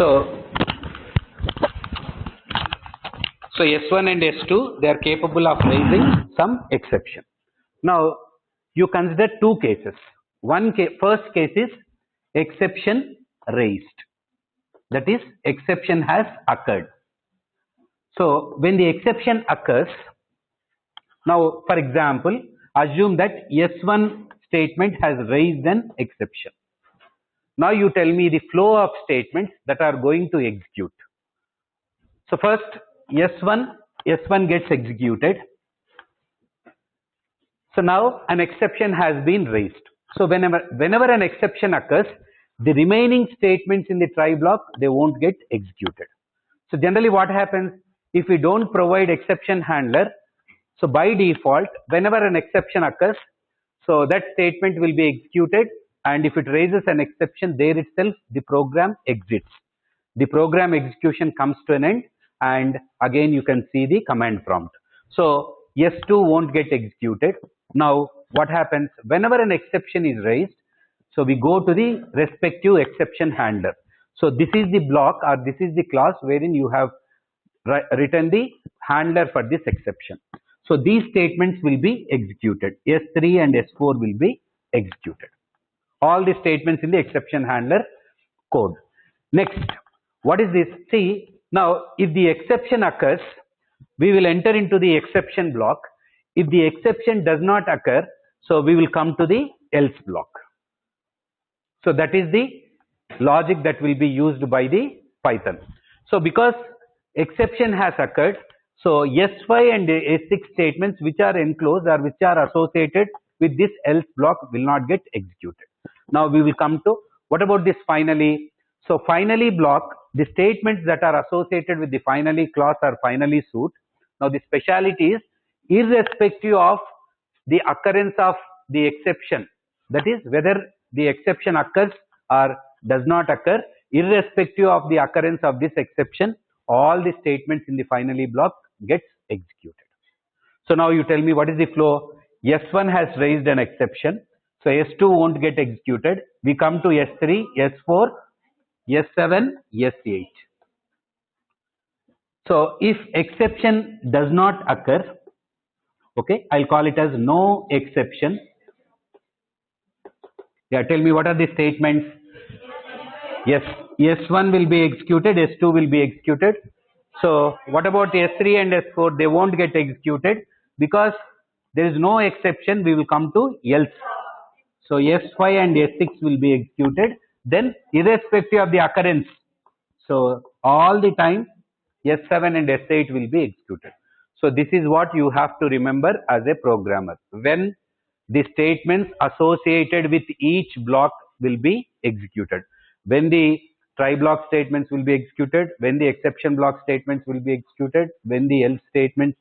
So S1 and S2, they are capable of raising some exception. Now you consider two cases. First case is exception raised. That is, exception has occurred. So when the exception occurs, now for example, assume that S1 statement has raised an exception. Now you tell me the flow of statements that are going to execute. So first S1 gets executed. So now an exception has been raised. So whenever an exception occurs, the remaining statements in the try block, they won't get executed. So generally what happens, if we don't provide exception handler, so by default, whenever an exception occurs, so that statement will be executed, and if it raises an exception, there itself the program exits. The program execution comes to an end, and again you can see the command prompt. So S2 won't get executed. Now what happens, whenever an exception is raised, so we go to the respective exception handler. So this is the block, or this is the class wherein you have written the handler for this exception. So these statements will be executed. S3 and S4 will be executed. All the statements in the exception handler code. Next, what is this? See, now if the exception occurs, we will enter into the exception block. If the exception does not occur, so we will come to the else block. So that is the logic that will be used by the Python. So because exception has occurred, so S5 and S6 statements which are enclosed or which are associated with this else block will not get executed. Now we will come to, what about this finally? So finally block, the statements that are associated with the finally clause or finally suit. Now the speciality is, irrespective of the occurrence of the exception, that is whether the exception occurs or does not occur, irrespective of the occurrence of this exception, all the statements in the finally block gets executed. So now you tell me what is the flow. S1 has raised an exception, so S2 won't get executed. We come to S3, S4, S7, S8. So if exception does not occur, okay, I'll call it as no exception. Yeah, tell me what are the statements. Yes, S1 will be executed, S2 will be executed. So what about S3 and S4? They won't get executed because there is no exception. We will come to else. So S5 and S6 will be executed. Then irrespective of the occurrence, so all the time S7 and S8 will be executed. So this is what you have to remember as a programmer. When the statements associated with each block will be executed, when the try block statements will be executed, when the exception block statements will be executed, when the else statements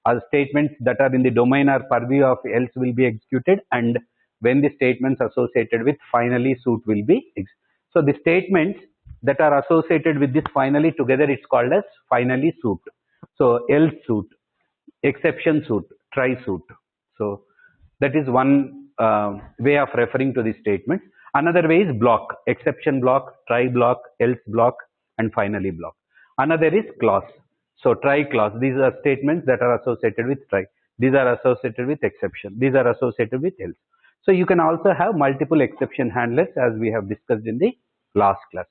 or statements that are in the domain or purview of else will be executed, and when the statements associated with finally suit will be executed. So the statements that are associated with this finally together, it's called as finally suit. So else suit, exception suit, try suit. So that is one way of referring to the statement. Another way is block, exception block, try block, else block, and finally block. Another is clause. So try clause, these are statements that are associated with try. These are associated with exception. These are associated with else. So you can also have multiple exception handlers as we have discussed in the last class.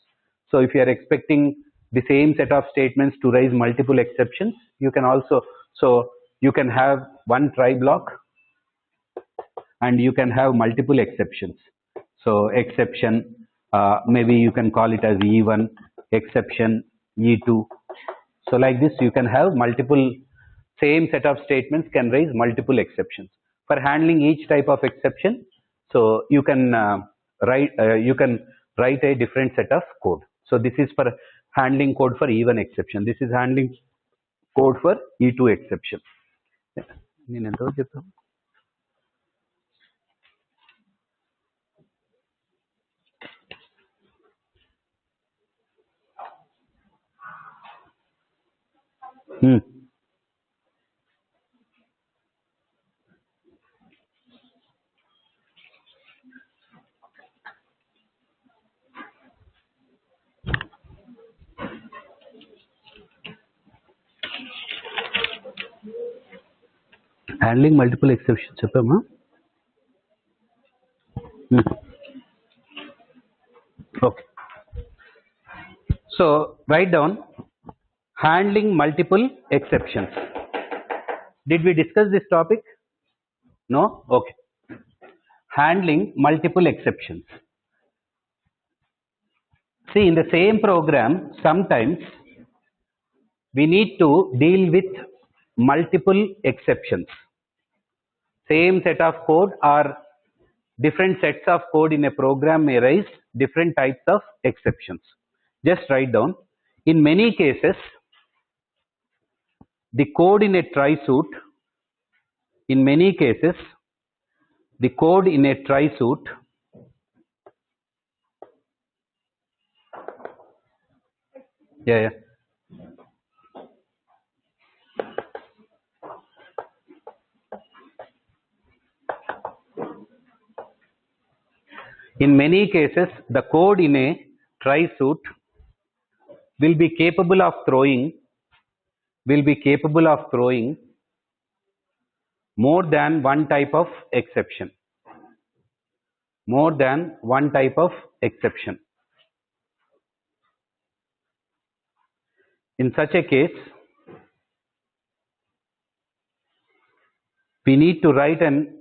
So if you are expecting the same set of statements to raise multiple exceptions, you can also, so you can have one try block and you can have multiple exceptions. So exception, maybe you can call it as E1, exception E2. So like this you can have multiple, same set of statements can raise multiple exceptions. For handling each type of exception, so you can write a different set of code. So this is for handling code for E1 exception. This is handling code for E2 exception. handling multiple exceptions చెప్పామా? Okay. So write down handling multiple exceptions. Did we discuss this topic? No? Okay. Handling multiple exceptions. See, in the same program, sometimes we need to deal with multiple exceptions. Same set of code or different sets of code in a program may raise different types of exceptions. Just write down. In many cases, the code in a try suit, in many cases, the code in a try suit yeah. In many cases, the code in a try suit will be capable of throwing more than one type of exception. More than one type of exception. In such a case, we need to write an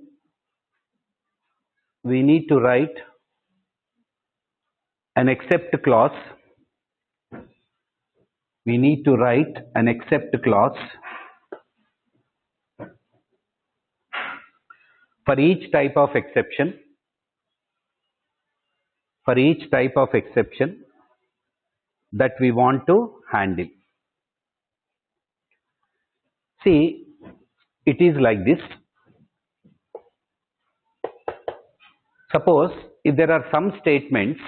except clause. We need to write an except clause for each type of exception. For each type of exception that we want to handle. See, it is like this. Suppose if there are some statements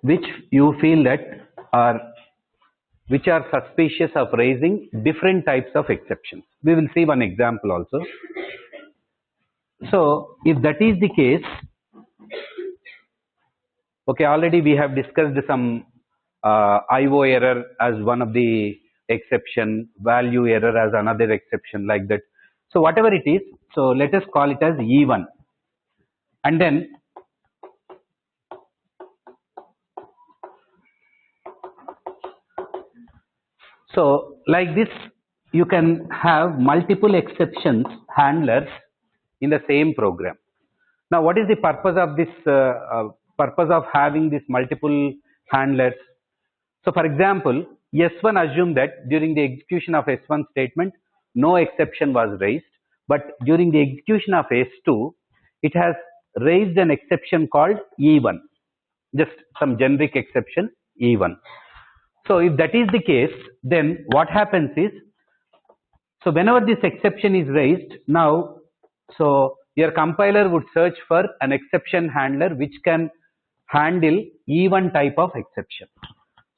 which you feel that which are suspicious of raising different types of exceptions. We will see one example also. So, if that is the case, okay, already we have discussed some IO error as one of the exception, value error as another exception, like that. So, whatever it is, so let us call it as E1. And then so like this, you can have multiple exceptions handlers in the same program. Now, what is the purpose of this? Purpose of having this multiple handlers? So, for example, S1 assume that during the execution of S1 statement, no exception was raised, but during the execution of S2, it has raised an exception called E1, just some generic exception E1. So, if that is the case, then what happens is, so whenever this exception is raised, now, so your compiler would search for an exception handler which can handle E1 type of exception.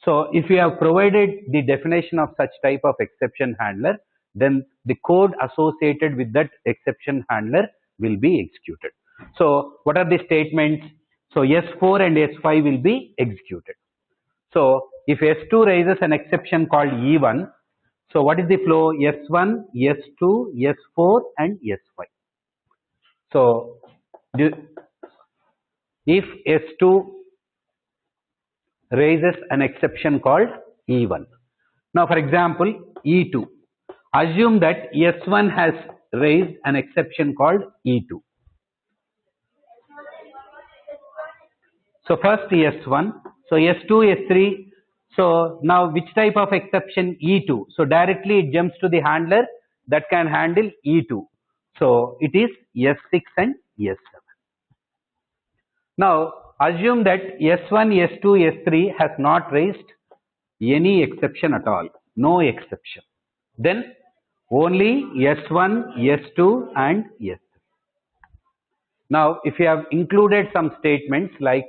So, if you have provided the definition of such type of exception handler, then the code associated with that exception handler will be executed. So, what are the statements? So, S4 and S5 will be executed. So, if S2 raises an exception called E1, so what is the flow? S1, S2, S4 and S5. So, if S2 raises an exception called E1. Now, for example, E2. Assume that S1 has raised an exception called E2. So, first S1, so S2, S3. So, now which type of exception? E2. So, directly it jumps to the handler that can handle E2. So, it is S6 and S7. Now, assume that S1, S2, S3 has not raised any exception at all, no exception. Then only S1, S2 and S3. Now, if you have included some statements like,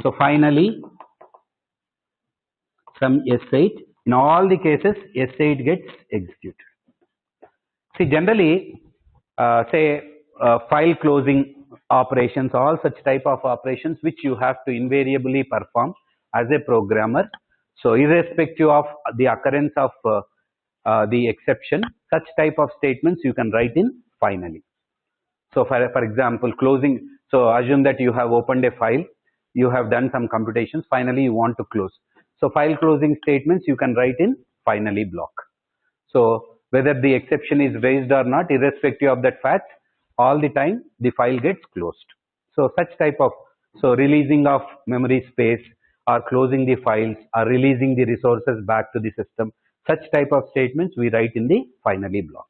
so finally, some S8, in all the cases S8 gets executed. See, generally, file closing operations, all such type of operations which you have to invariably perform as a programmer. So, irrespective of the occurrence of the exception, such type of statements you can write in finally. So for example, closing, so assume that you have opened a file, you have done some computations, finally you want to close. So file closing statements you can write in finally block. So whether the exception is raised or not, irrespective of that fact, all the time the file gets closed. So such type of, so releasing of memory space or closing the files or releasing the resources back to the system, such type of statements we write in the finally block.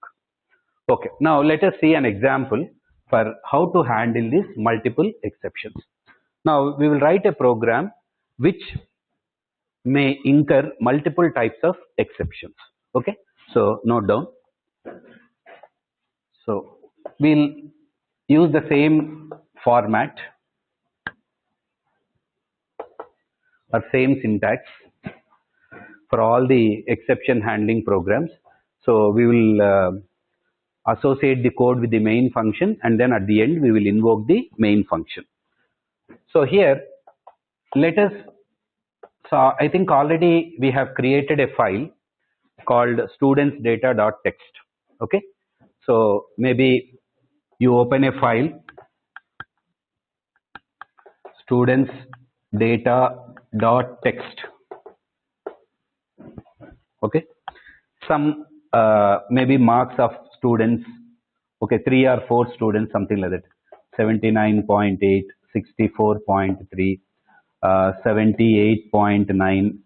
Okay, now let us see an example for how to handle these multiple exceptions. Now we will write a program which may incur multiple types of exceptions. Okay, so note down. So we'll use the same format or same syntax for all the exception handling programs. So we will associate the code with the main function, and then at the end we will invoke the main function. So here let us, so I think already we have created a file called studentsdata.txt. Okay, so maybe you open a file studentsdata.txt. Okay, some maybe marks of students, okay, 3 or 4 students, something like that, 79.8, 64.3, 78.9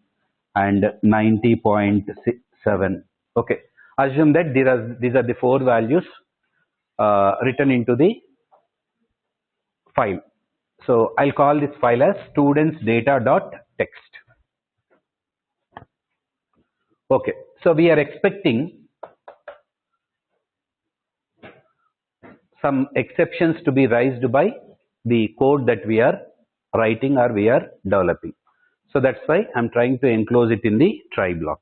and 90.7. Okay, assume that these are the 4 values written into the file. So I'll call this file as studentsdata.txt. Okay, so we are expecting some exceptions to be raised by the code that we are writing or we are developing. So that's why I'm trying to enclose it in the try block.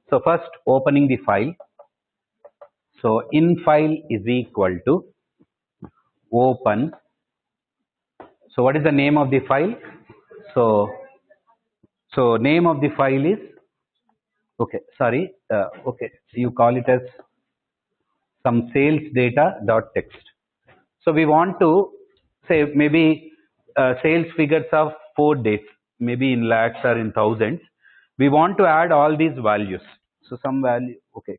So first opening the file. So in file is equal to open. So what is the name of the file? So name of the file is, okay, sorry, okay, you call it as some sales data.txt. So we want to say maybe sales figures of 4 days, maybe in lakhs or in thousands. We want to add all these values. So some value, okay.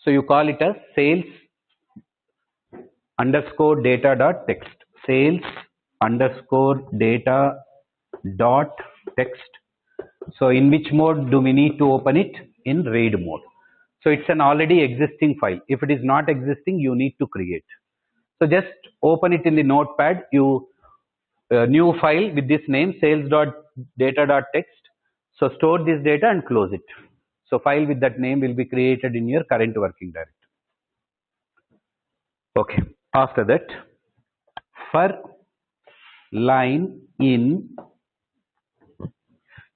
So you call it as sales underscore data.txt, sales underscore data.txt. So in which mode do we need to open it? In read mode. So it's an already existing file. If it is not existing, you need to create. So just open it in the notepad, you new file with this name sales.data.txt. So store this data and close it. So file with that name will be created in your current working directory. Okay, after that, for line in,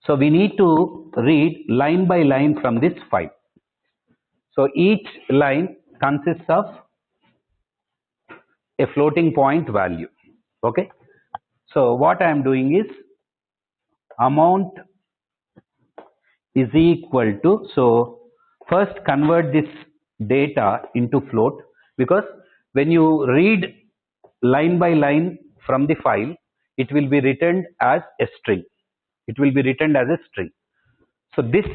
so we need to read line by line from this file. So each line consists of a floating point value. Okay, so what I am doing is amount is equal to, so first convert this data into float, because when you read line by line from the file, it will be written as a string. It will be written as a string. So this,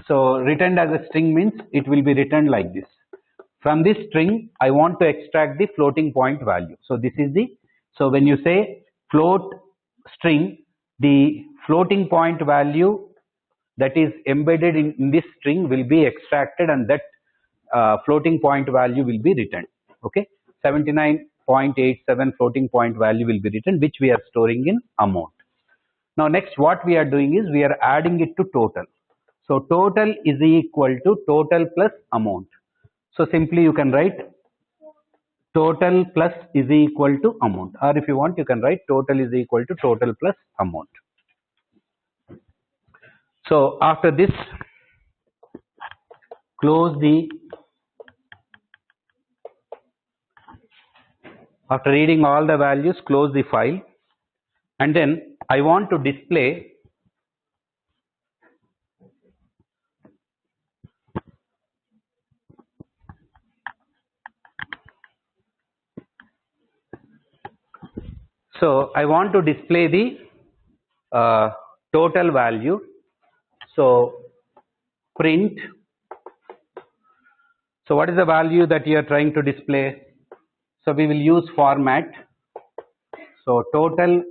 so written as a string means it will be written like this. From this string, I want to extract the floating point value. So this is the, so when you say float string, the floating point value that is embedded in this string will be extracted, and that floating point value will be written. Okay, 79.87 floating point value will be written, which we are storing in amount. Now next what we are doing is we are adding it to total. So total is equal to total plus amount. So simply you can write total plus is equal to amount, or if you want you can write total is equal to total plus amount. So after this, close the, after reading all the values, close the file, and then I want to display So I want to display the total value. So print. So what is the value that you are trying to display? So we will use format. So total.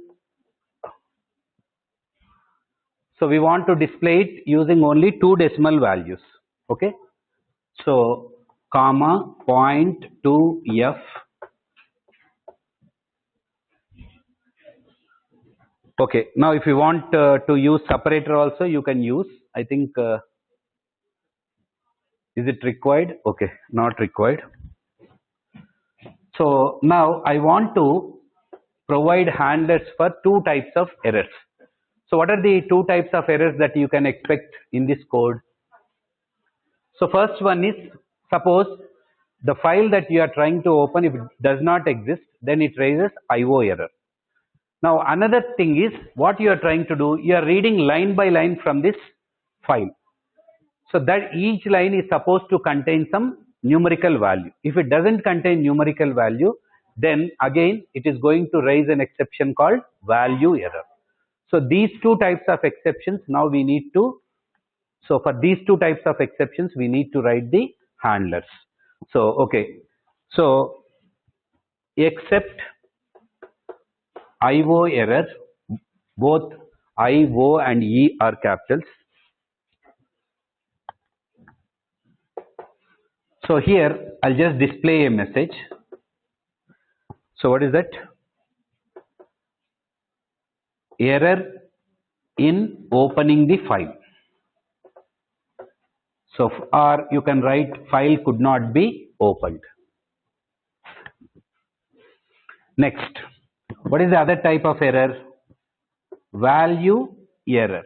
So we want to display it using only 2 decimal values. Okay. So comma 0.2f. Okay. Now if you want to use separator also, you can use. I think is it required? Okay, not required. So now I want to provide handlers for 2 types of errors. So what are the 2 types of errors that you can expect in this code? So first one is, suppose the file that you are trying to open, if it does not exist, then it raises IO error. Now another thing is, what you are trying to do, you are reading line by line from this file. So that each line is supposed to contain some numerical value. If it doesn't contain numerical value, then again it is going to raise an exception called value error. So these 2 types of exceptions now we need to, so for these 2 types of exceptions we need to write the handlers. So okay, so except IO error, both IO and E are capitals. So here I'll just display a message. So what is that? Error in opening the file. So or you can write file could not be opened. Next, what is the other type of error? Value error.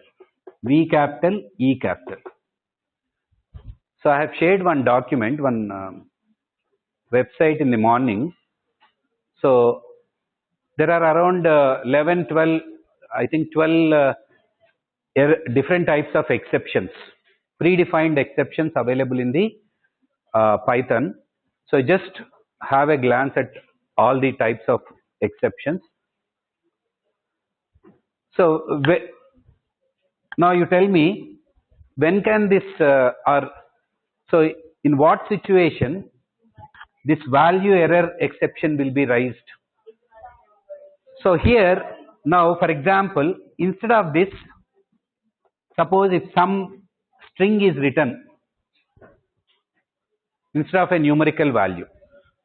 V capital, E capital. So I have shared one document, one website in the morning. So there are around 11, 12, I think 12 different types of exceptions, predefined exceptions available in the Python. So just have a glance at all the types of exceptions. So now you tell me, when can this so in what situation this value error exception will be raised? So here now, for example, instead of this, suppose if some string is written instead of a numerical value.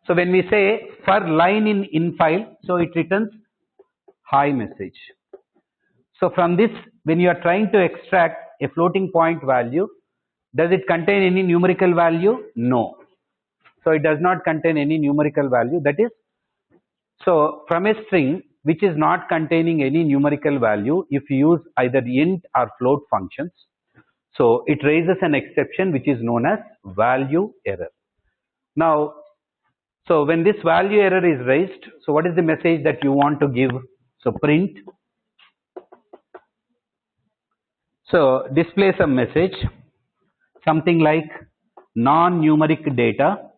So when we say for line in file, so it returns hi message. So from this, when you are trying to extract a floating point value, does it contain any numerical value? No. So it does not contain any numerical value. That is, so from a string which is not containing any numerical value, if you use either int or float functions, so it raises an exception which is known as value error. Now, so when this value error is raised, so what is the message that you want to give? So print. So display some message, something like non-numeric data.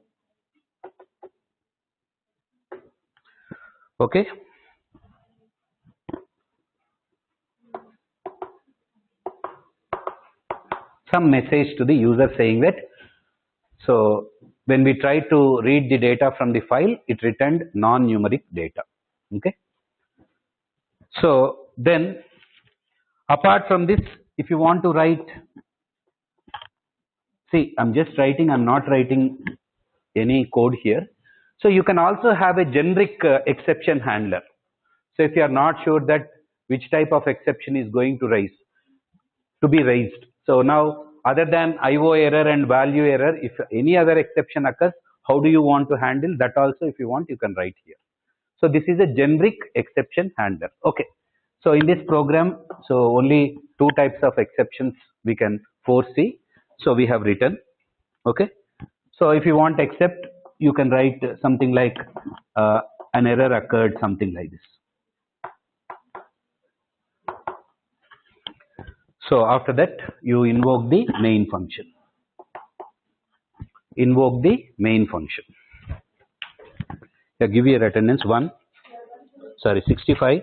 Okay. Some message to the user saying that, so when we try to read the data from the file, it returned non-numeric data. Okay. So then, apart from this, if you want to write, see, I'm just writing, I'm not writing any code here. So you can also have a generic exception handler. So if you are not sure that which type of exception is going to be raised. So now, other than IO error and value error, if any other exception occurs, how do you want to handle that also? If you want, you can write here. So this is a generic exception handler. Okay. So in this program, so only 2 types of exceptions we can foresee. So we have written. Okay. So if you want except, you can write something like an error occurred, something like this. So after that, you invoke the main function. Invoke the main function. Give your attendance 1. sorry, 65.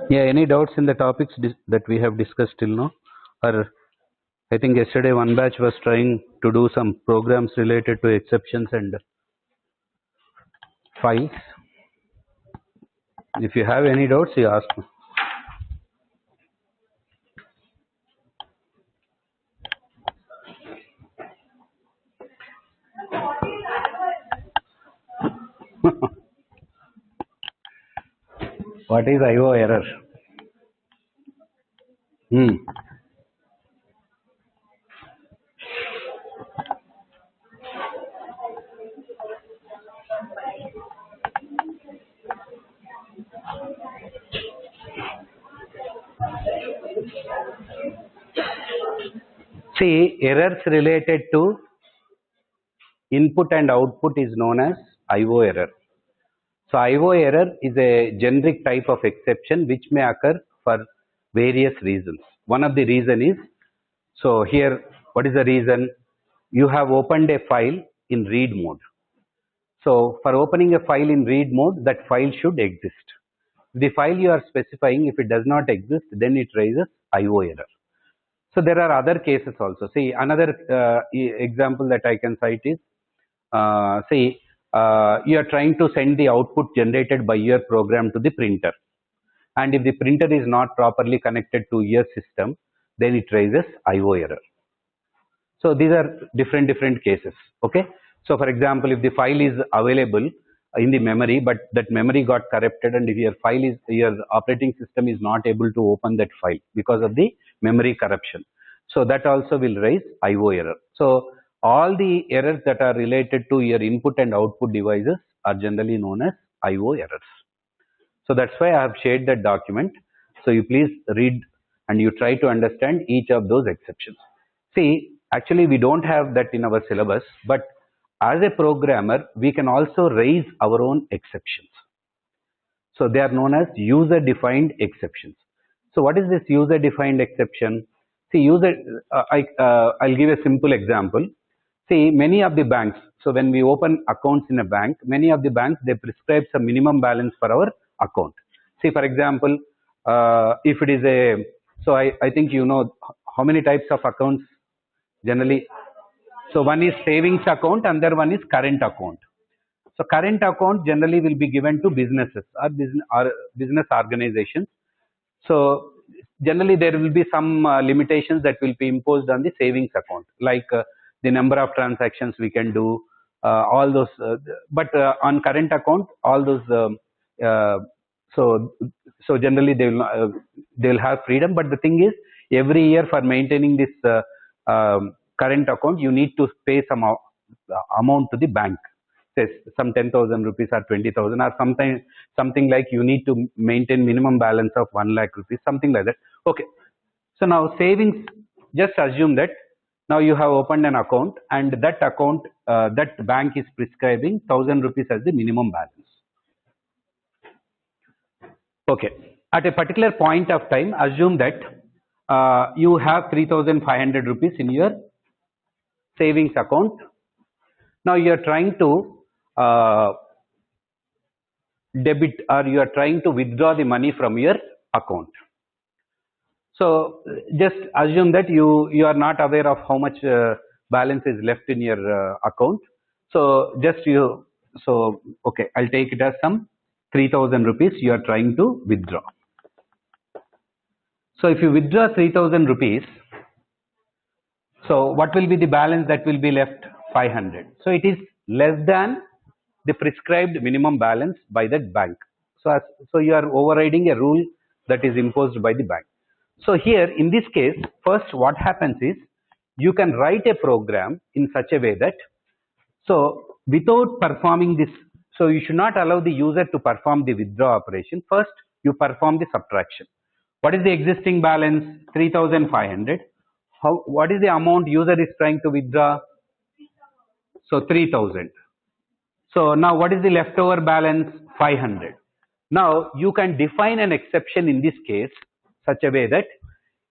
Yeah, any doubts in the topics that we have discussed till now? Or I think yesterday one batch was trying to do some programs related to exceptions and files. If you have any doubts, you ask me. What is IO error? See, errors related to input and output is known as IO error. So IO error is a generic type of exception which may occur for various reasons. One of the reason is, so here, what is the reason? You have opened a file in read mode. So for opening a file in read mode, that file should exist. The file you are specifying, if it does not exist, then it raises IO error. So there are other cases also. See, another example that I can cite is, you are trying to send the output generated by your program to the printer. And if the printer is not properly connected to your system, then it raises IO error. So these are different cases. Okay. So for example, if the file is available in the memory, but that memory got corrupted, and if your operating system is not able to open that file because of the memory corruption, so that also will raise IO error. So all the errors that are related to your input and output devices are generally known as IO errors. So that's why I have shared that document. So you please read and you try to understand each of those exceptions. See, actually we don't have that in our syllabus, but as a programmer, we can also raise our own exceptions. So they are known as user-defined exceptions. So what is this user-defined exception? See, I'll give a simple example. See, many of the banks, so when we open accounts in a bank, many of the banks, they prescribe some minimum balance for our account. See, for example, if it is a, so I think you know how many types of accounts generally. So one is savings account, another one is current account. So current account generally will be given to businesses or business organizations. So generally there will be some limitations that will be imposed on the savings account, like the number of transactions we can do, all those. But on current account, all those. So generally they will have freedom. But the thing is, every year for maintaining this current account, you need to pay some amount to the bank. Say some 10,000 rupees or 20,000, or something like you need to maintain minimum balance of 1 lakh rupees, something like that. Okay. So now savings, just assume that now you have opened an account and that account, that bank is prescribing 1000 rupees as the minimum balance. Okay. At a particular point of time, assume that you have 3500 rupees in your savings account. Now you are trying to debit, or you are trying to withdraw the money from your account. So just assume that you are not aware of how much balance is left in your account. So okay, I'll take it as some 3000 rupees you are trying to withdraw. So if you withdraw 3000 rupees, so what will be the balance that will be left? 500. So it is less than the prescribed minimum balance by that bank. So you are overriding a rule that is imposed by the bank. So here in this case, first what happens is you can write a program in such a way that, so without performing this, so you should not allow the user to perform the withdraw operation. First you perform the subtraction. What is the existing balance? 3500. What is the amount user is trying to withdraw? So 3000. So now what is the leftover balance? 500. Now you can define an exception in this case such a way that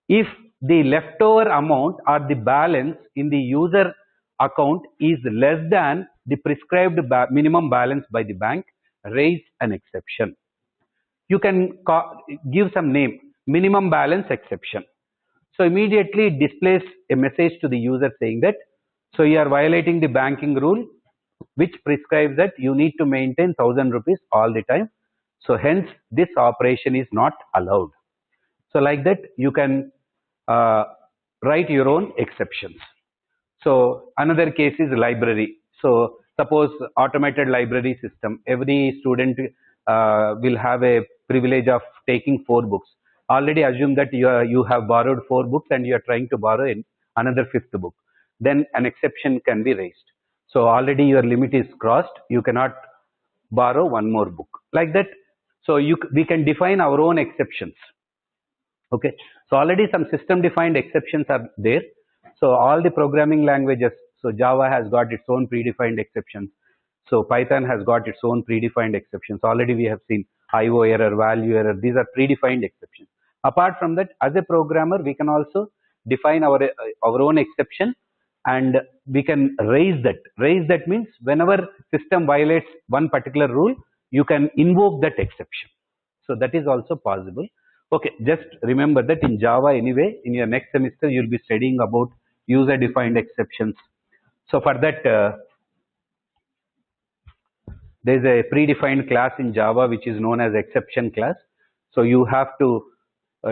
if the leftover amount or the balance in the user account is less than the prescribed minimum balance by the bank, raise an exception. You can give some name, minimum balance exception. So immediately it displays a message to the user saying that, so you are violating the banking rule which prescribes that you need to maintain 1000 rupees all the time. So hence this operation is not allowed. So like that you can write your own exceptions. So another case is library. So suppose automated library system, every student will have a privilege of taking 4 books. Already assume that you have borrowed 4 books and you are trying to borrow another 5th book. Then an exception can be raised. So already your limit is crossed. You cannot borrow one more book. Like that. So we can define our own exceptions. Okay. So already some system defined exceptions are there. So all the programming languages, so Java has got its own predefined exceptions. So Python has got its own predefined exceptions. Already we have seen IO error, value error. These are predefined exceptions. Apart from that, as a programmer, we can also define our own exception, and we can raise that. Raise that means whenever system violates one particular rule, you can invoke that exception. So that is also possible. Okay, just remember that in Java anyway, in your next semester, you will be studying about user defined exceptions. So for that, there is a predefined class in Java which is known as exception class. So you have to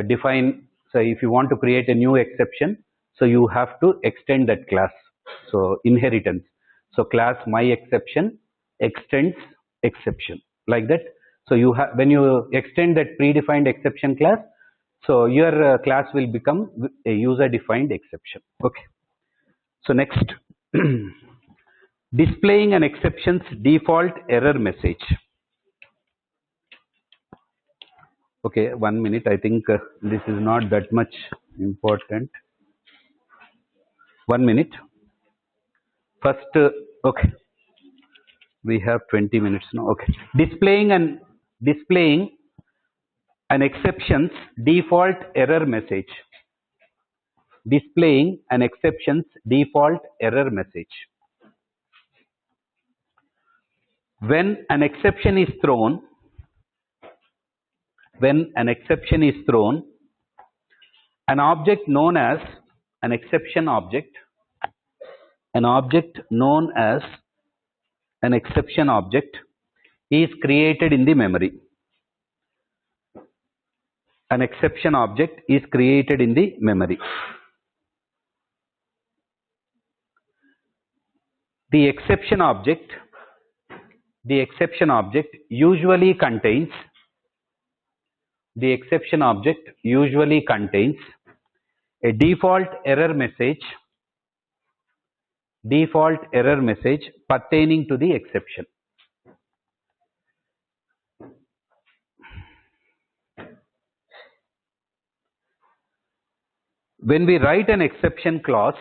define, so if you want to create a new exception, so you have to extend that class. So inheritance. So class myException extends exception, like that. So you have, when you extend that predefined exception class, so your class will become a user defined exception. Okay. So next, displaying an exception's default error message. Okay, 1 minute. I think this is not that much important. 1 minute. First, okay. We have 20 minutes now. Okay. Displaying an exception's default error message. Displaying an exception's default error message. When an exception is thrown, an object known as an exception object, is created in the memory. An exception object is created in the memory. The exception object usually contains a default error message pertaining to the exception. when we write an exception clause,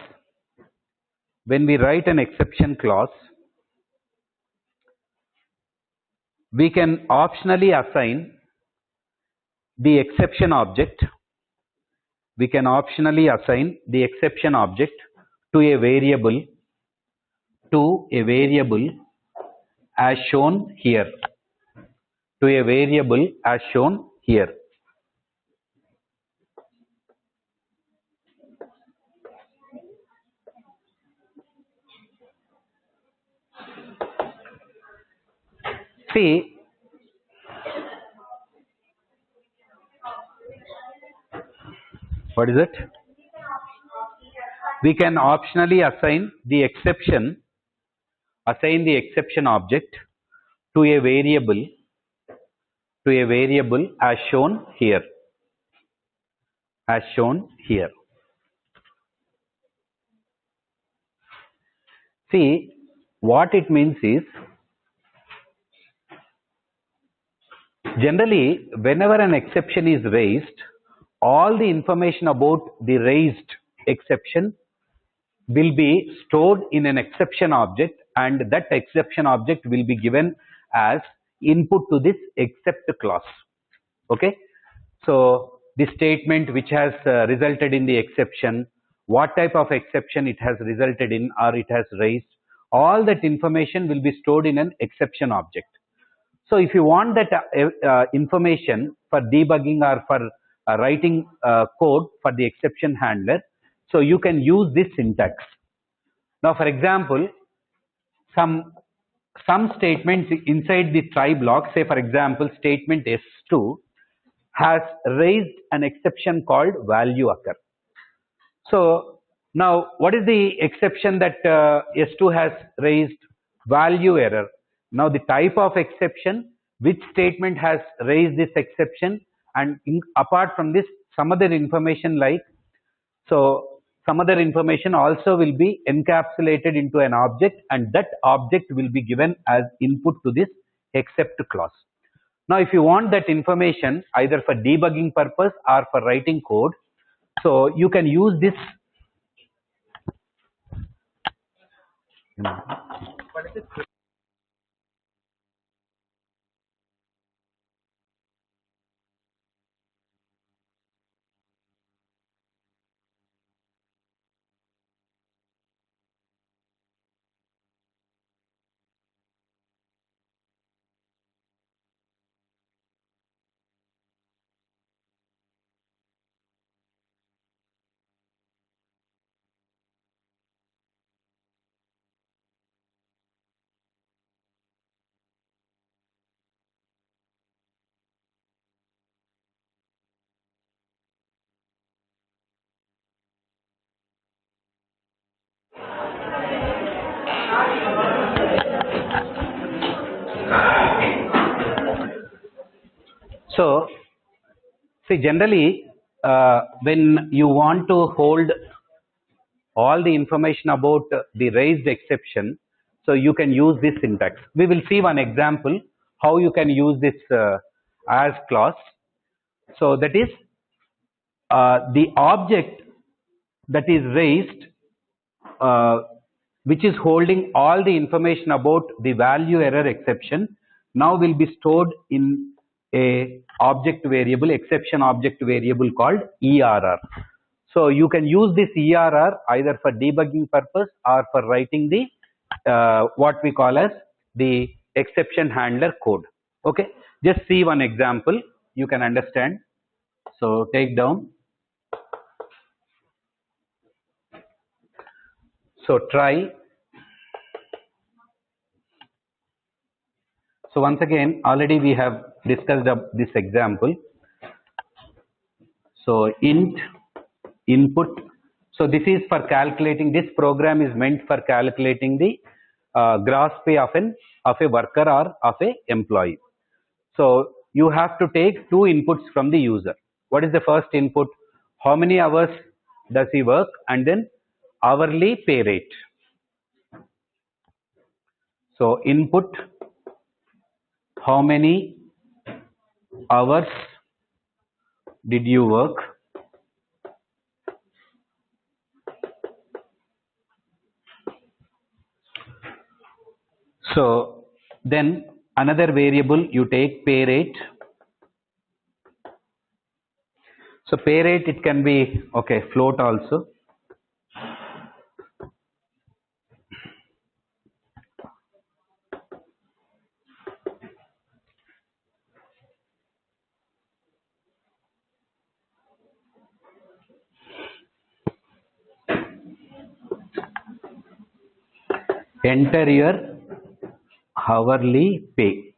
we can optionally assign the exception object. We can optionally assign the exception object to a variable as shown here. To a variable as shown here. See, what is it? We can optionally assign the exception object to a variable as shown here. See, what it means is, generally, whenever an exception is raised, all the information about the raised exception will be stored in an exception object, and that exception object will be given as input to this except clause. Okay. So, the statement which has resulted in the exception, what type of exception it has resulted in or it has raised, all that information will be stored in an exception object. So, if you want that information for debugging or for writing code for the exception handler, so you can use this syntax. Now, for example, some statements inside the try block, say for example, statement S2 has raised an exception called value occur. So, now what is the exception that S2 has raised? Value error. Now, the type of exception, which statement has raised this exception, and apart from this, some other information like, so some other information also will be encapsulated into an object, and that object will be given as input to this except clause. Now, if you want that information either for debugging purpose or for writing code, so you can use this. So, see, generally, when you want to hold all the information about the raised exception, so you can use this syntax. We will see one example how you can use this as clause. So, that is the object that is raised, which is holding all the information about the value error exception, now will be stored in a object variable, exception object variable called ERR. So, you can use this ERR either for debugging purpose or for writing the what we call as the exception handler code. Okay, just see one example, you can understand. So, take down. So, try. So, once again, already we have discussed this example. So, int input. So, this is for calculating, this program is meant for calculating the gross pay of a worker or of a employee. So, you have to take two inputs from the user. What is the first input? How many hours does he work, and then hourly pay rate. So, input how many hours did you work, So then another variable you take pay rate. So pay rate, it can be okay float also. Enter your hourly pay.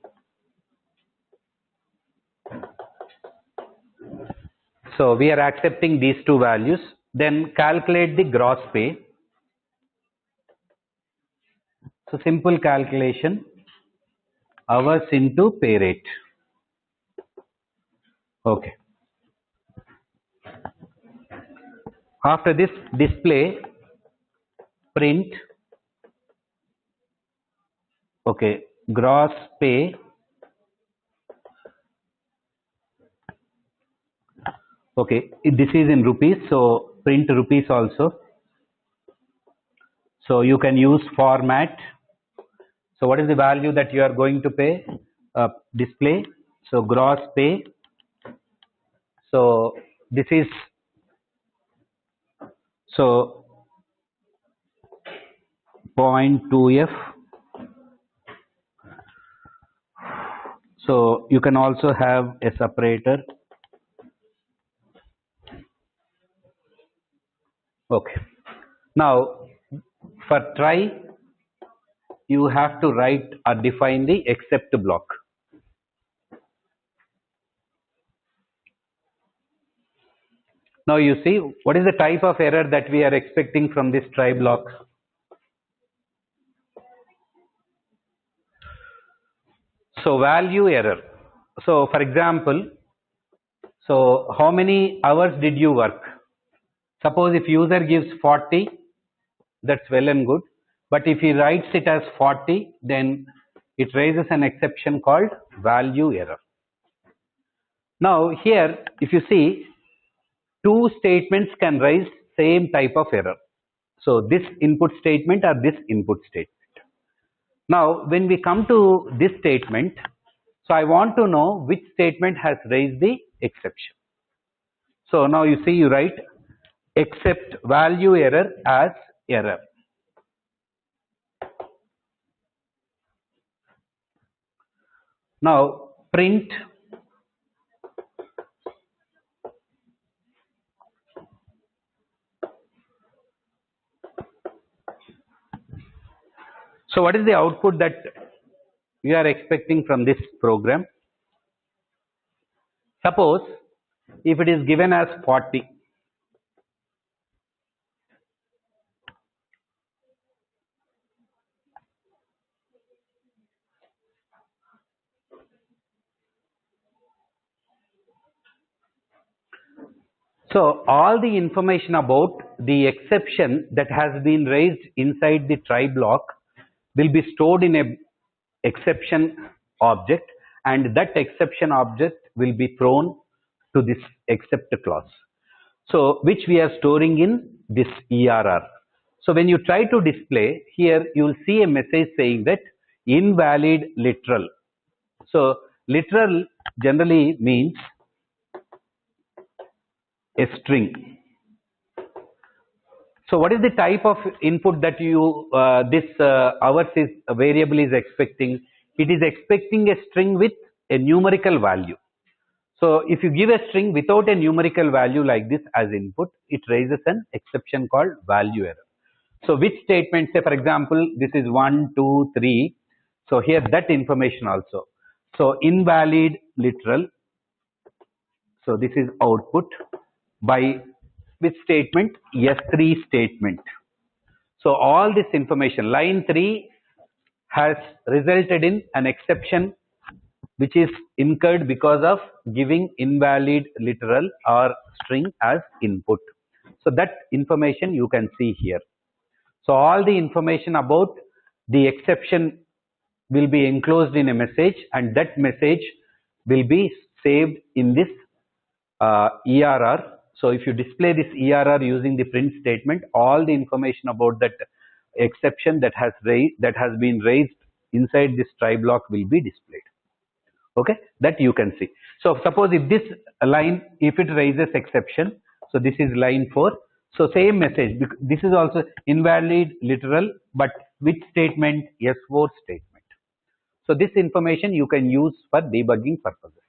So we are accepting these two values. Then calculate the gross pay. So simple calculation, hours into pay rate. Okay. After this, display print. Okay, gross pay. Okay, this is in rupees, so print rupees also. So you can use format. So what is the value that you are going to pay? Display. So gross pay. So this is, so 0.2f. So you can also have a separator. Okay. Now for try, you have to write or define the except block. Now you see what is the type of error that we are expecting from this try block. So value error. So for example, so how many hours did you work? Suppose if user gives 40, that's well and good. But if he writes it as 40, then it raises an exception called value error. Now here, if you see, two statements can raise same type of error. So this input statement or this input statement. Now when we come to this statement, so I want to know which statement has raised the exception. So now you see, you write except value error as error. Now print so what is the output that we are expecting from this program? Suppose if it is given as 40, so all the information about the exception that has been raised inside the try block will be stored in a exception object, and that exception object will be thrown to this except clause. So which we are storing in this ERR. So when you try to display here, you will see a message saying that invalid literal. So literal generally means a string. So what is the type of input that you this hours is variable is expecting? It is expecting a string with a numerical value. So if you give a string without a numerical value like this as input, it raises an exception called value error. So which statement, say for example, this is 1, 2, 3. So here that information also. So invalid literal. So this is output by which statement? S3 statement. So all this information, line 3 has resulted in an exception which is incurred because of giving invalid literal or string as input. So that information you can see here. So all the information about the exception will be enclosed in a message, and that message will be saved in this ERR. So if you display this ERR using the print statement, all the information about that exception that has been raised inside this try block will be displayed. Okay, that you can see. So suppose if this line, if it raises exception, so this is line 4. So same message, this is also invalid literal, but which statement? S4 statement. So this information you can use for debugging purposes.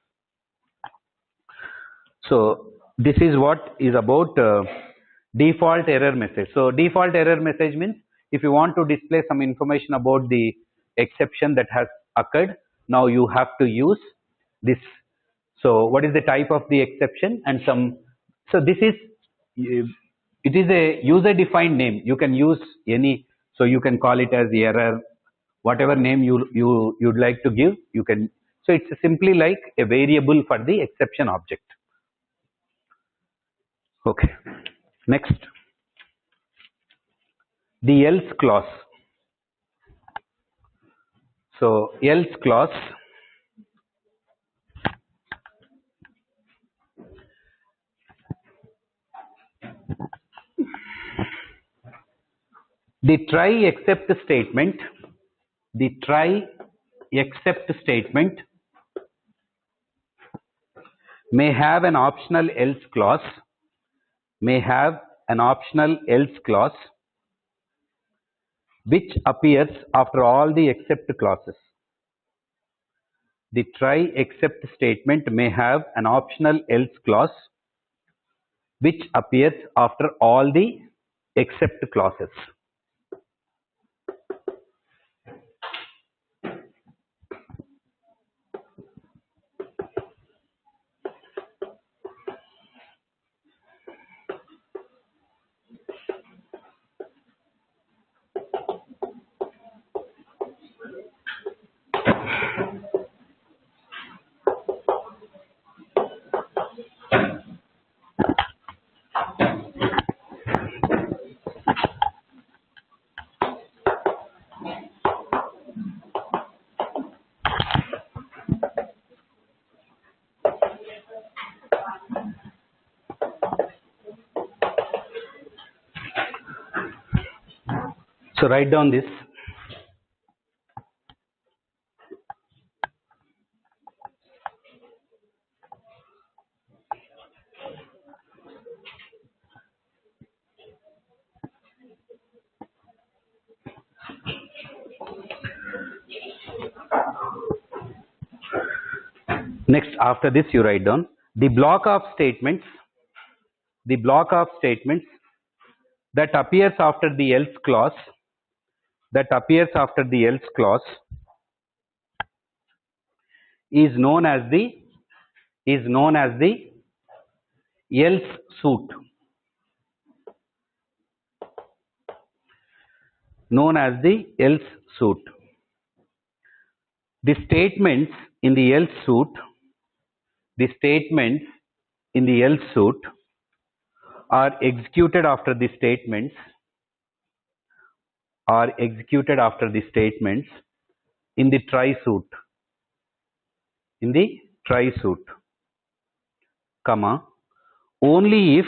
So this is what is about default error message. So default error message means if you want to display some information about the exception that has occurred, now you have to use this. So what is the type of the exception and some, so this is, it is a user defined name. You can use any, so you can call it as error, whatever name you'd like to give, you can. So it's simply like a variable for the exception object. Okay, next, the else clause. So else clause, the try except statement, the try except statement may have an optional else clause, may have an optional else clause which appears after all the except clauses. The try except statement may have an optional else clause which appears after all the except clauses. So write down this. Next, after this you write down the block of statements, the block of statements that appears after the else clause, that appears after the else clause is known as the else suit, known as the else suit. The statements in the else suit, the statements in the else suit are executed after the statements, are executed after the statements in the try suit, in the try suit, comma, only if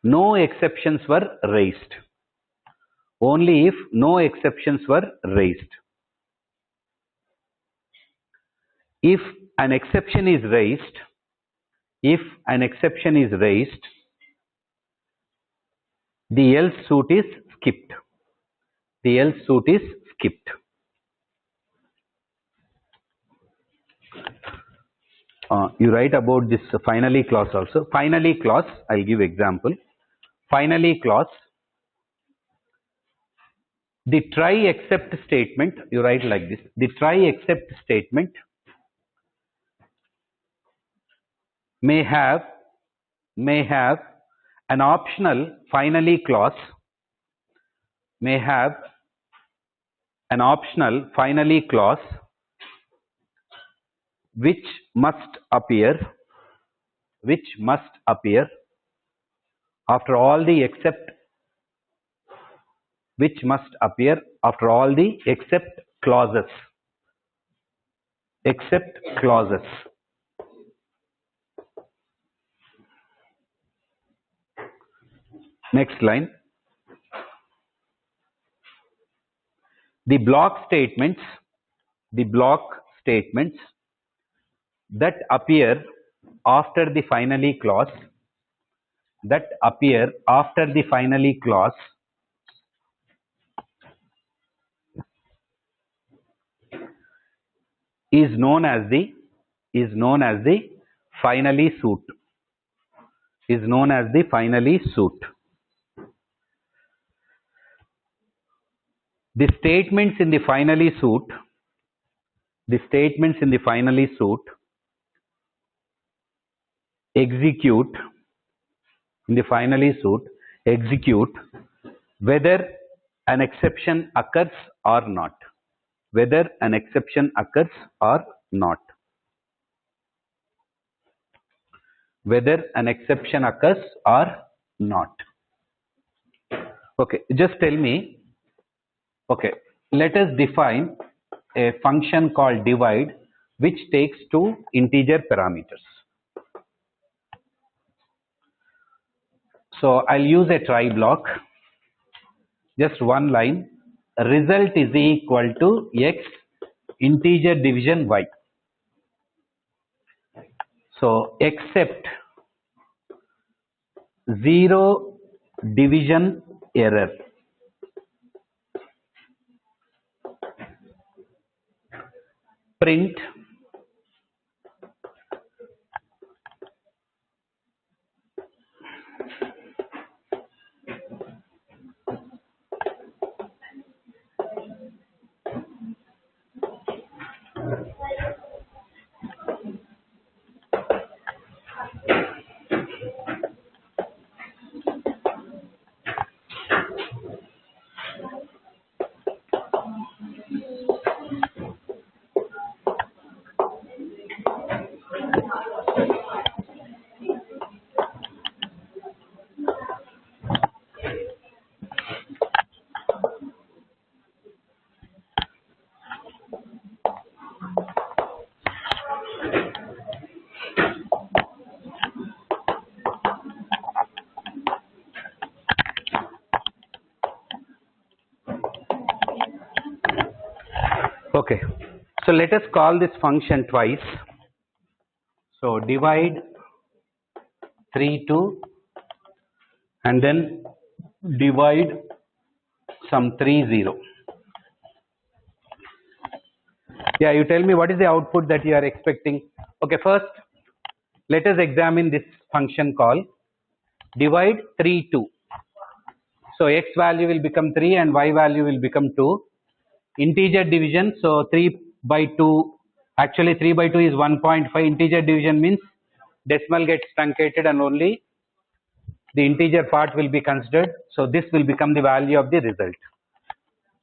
no exceptions were raised, only if no exceptions were raised. If an exception is raised, if an exception is raised, the else suit is skipped, the else suit is skipped. You write about this finally clause also. Finally clause, I'll give example. Finally clause, the try except statement, you write like this, the try except statement may have an optional finally clause, may have an optional finally clause which must appear after all the except, which must appear after all the except clauses, except clauses. Next line, the block statements that appear after the finally clause is known as the finally suit. The statements in the finally suit execute whether an exception occurs or not. Okay, just tell me. Okay, let us define a function called divide which takes two integer parameters. So I'll use a try block, just one line. Result is equal to x integer division y. So except zero division error, print Okay, so let us call this function twice. So divide 3 2 and then divide some 3 0. Yeah, you tell me what is the output that you are expecting. Okay, first let us examine this function call divide 3 2. So x value will become 3 and y value will become 2. Integer division, so 3 by 2, actually 3 by 2 is 1.5. Integer division means decimal gets truncated and only the integer part will be considered. So this will become the value of the result.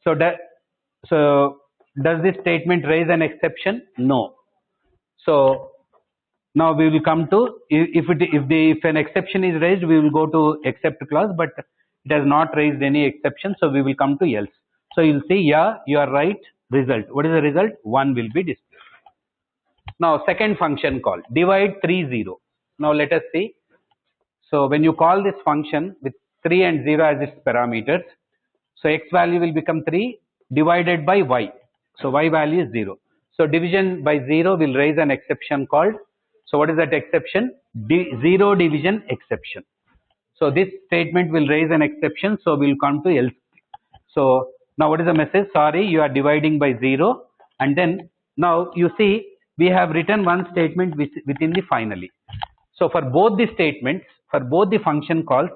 So does this statement raise an exception? No. So now we will come to, if an exception is raised, we will go to except clause, but it has not raised any exception, so we will come to else. So you'll see, yeah, you are right. Result. What is the result? 1 will be displayed. Now second function call divide 3 0. Now let us see. So when you call this function with 3 and 0 as its parameters, so x value will become 3 divided by y. So y value is 0. So division by 0 will raise an exception called. So what is that exception? Zero division exception. So this statement will raise an exception. So we'll come to else. So now what is the message? Sorry, you are dividing by 0. And then now you see we have written one statement within the finally. So for both the statements, for both the function calls,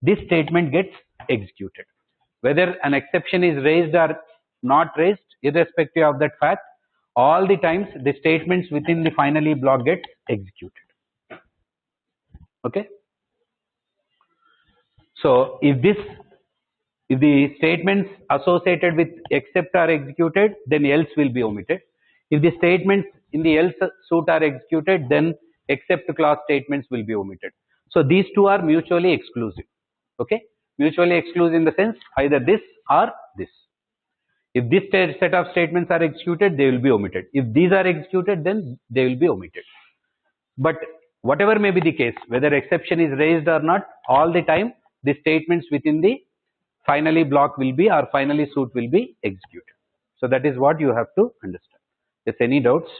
this statement gets executed. Whether an exception is raised or not raised, irrespective of that fact, all the times the statements within the finally block gets executed. Okay. So if the statements associated with except are executed, then else will be omitted. If the statements in the else suit are executed, then except clause statements will be omitted. So these two are mutually exclusive. Okay, mutually exclusive in the sense either this or this. If this set of statements are executed, they will be omitted. If these are executed, then they will be omitted. But whatever may be the case, whether exception is raised or not, all the time the statements within the finally block will be or finally suit will be executed. So that is what you have to understand. Yes, any doubts?